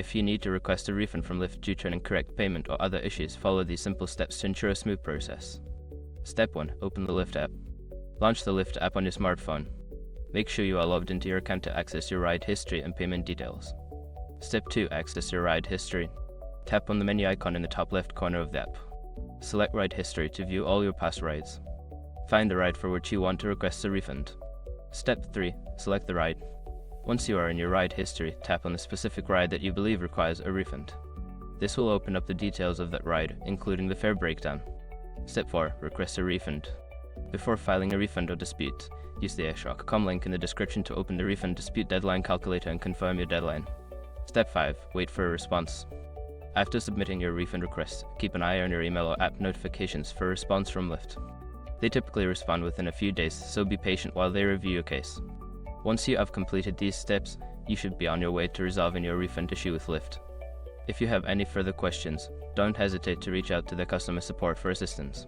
If you need to request a refund from Lyft due to an incorrect payment or other issues, follow these simple steps to ensure a smooth process. Step 1. Open the Lyft app. Launch the Lyft app on your smartphone. Make sure you are logged into your account to access your ride history and payment details. Step 2. Access your ride history. Tap on the menu icon in the top left corner of the app. Select Ride History to view all your past rides. Find the ride for which you want to request a refund. Step 3. Select the ride. Once you are in your ride history, tap on the specific ride that you believe requires a refund. This will open up the details of that ride, including the fare breakdown. Step 4. Request a refund. Before filing a refund or dispute, use the airshock.com link in the description to open the refund dispute deadline calculator and confirm your deadline. Step 5. Wait for a response. After submitting your refund request, keep an eye on your email or app notifications for a response from Lyft. They typically respond within a few days, so be patient while they review your case. Once you have completed these steps, you should be on your way to resolving your refund issue with Lyft. If you have any further questions, don't hesitate to reach out to their customer support for assistance.